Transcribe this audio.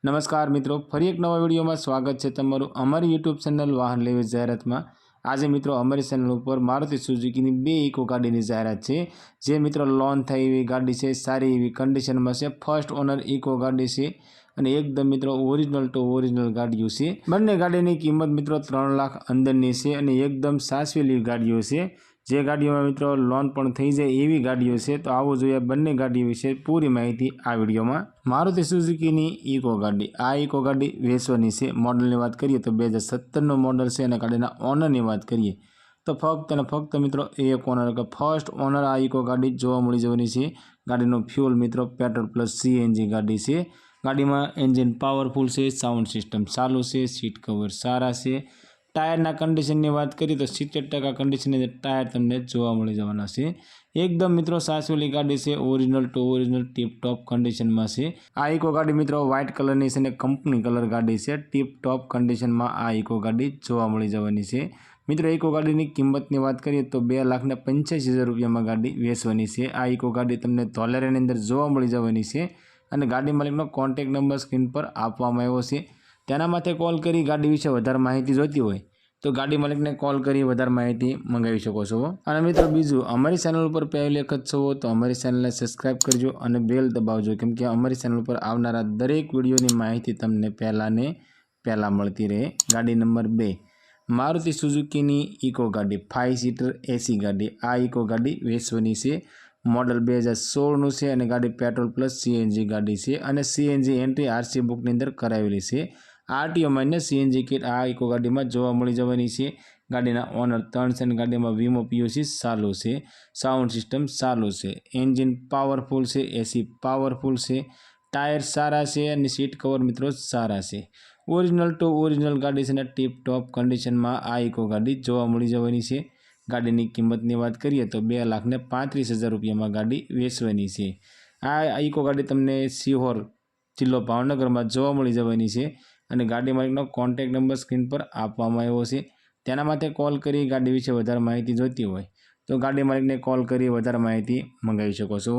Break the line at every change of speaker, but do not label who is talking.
नमस्कार मित्रों, फरी एक नवा विडियो में स्वागत है तमारुं अमरी यूट्यूब चेनल वाहन लेवी जाहेरात में। आज मित्रों अमरी चेनल पर मारुति सुजुकी की बे इको गाड़ी की जाहेरात है। जे मित्रों लॉन थई एवी गाड़ी है, सारी एवी कंडीशन में है। फर्स्ट ओनर इको गाड़ी है અને એકદમ મિત્રો ઓરિજિનલ ટુ ઓરિજિનલ ગાડીઓ છે। બંને ગાડીની કિંમત મિત્રો 3 લાખ અંદરની છે અને એકદમ સાચવેલી ગાડીઓ છે। જે ગાડીઓમાં મિત્રો લોન પણ થઈ જાય એવી ગાડીઓ છે। તો આવો જોઈએ બંને ગાડીઓ વિશે પૂરી માહિતી આ વિડીયોમાં। મારુતિ સુઝુકીની ઇકો ગાડી, આ ઇકો ગાડી વેચવાની છે। મોડલની વાત કરીએ તો 2017નું મોડલ છે અને ગાડીના ઓનરની વાત કરીએ તો ફક્ત અને ફક્ત મિત્રો એક ઓનર કે ફર્સ્ટ ઓનર આ ઇકો ગાડી જોવા મળી જવાની છે। ગાડીનું ફ્યુલ મિત્રો પેટ્રોલ પ્લસ સીએનજી ગાડી છે। गाड़ी में एंजीन पावरफुल से, साउंड सिस्टम चालू से, सीट कवर सारा से। टायरना कंडीशन की बात करिए तो 70% कंडीशन टायर तमने जोवा मळी जवाना छे। एकदम मित्रों साचवेली गाड़ी से, original to original tip top condition में से। आ इको गाड़ी मित्रों व्हाइट कलर नी छे, कंपनी कलर गाड़ी से। टीप टॉप कंडीशन में आ इको गाड़ी जोवा मळी जवानी छे। मित्रों इको गाड़ी की किंमत की बात करिए तो 2,85,000 रुपया में गाड़ी वेचवानी छे। आ इको गाड़ी तमने धोलेरानी अंदर जोवा मळी जवानी छे અને ગાડી માલિકનો કોન્ટેક્ટ નંબર સ્ક્રીન પર આપવામાં આવ્યો છે। તેના માથે કોલ કરી ગાડી વિશે વધારે માહિતી જોઈતી હોય તો ગાડી માલિકને કોલ કરી વધારે માહિતી મંગાવી શકો છો। અને મિત્રો બીજું, અમારી ચેનલ ઉપર પહેલી વખત છો તો અમારી ચેનલને સબસ્ક્રાઇબ કરજો અને બેલ દબાવજો, કેમ કે અમારી ચેનલ પર આવનારા દરેક વિડીયોની માહિતી તમને પહેલાં મળતી રહે। ગાડી નંબર 2, મારુતિ સુઝુકીની ઇકો ગાડી 5 સીટર એસી ગાડી। આ ઇકો ગાડી વેચવાની છે। मॉडल 2016 છે અને ગાડી पेट्रोल प्लस सीएनजी गाड़ी है और सीएनजी एंट्री आरसी बुक अंदर करावेली है। आरटीओ में सीएनजी किट आ इको गाड़ी में जोवा मळी जवानी है। गाड़ीना ओनर 3 है। गाड़ी में वीमो पीयूसी चालू है। साउंड सिस्टम चालू है। एंजीन पावरफुल है, एसी पावरफुल है। टायर सारा है और सीट कवर मित्रों सारा है। ओरिजिनल टू ओरिजिनल गाड़ी से टीप टॉप कंडीशन में आ इको गाड़ी जोवा मळी जवानी है। गाड़ी की किंमत की बात करिए तो 2,35,000 रुपया में गाड़ी वेचवानी है। आ इको गाड़ी तमने सीहोर जिल्लो भावनगर में जोवा मळी जवानी है और गाड़ी मालिकनो कॉन्टेक्ट नंबर स्क्रीन पर आपवामां आव्यो छे। तेना माटे कॉल करी गाड़ी विषे वधारे माहिती जोईती होय तो गाड़ी मालिकने कॉल करी वधारे माहिती मंगावी शको छो।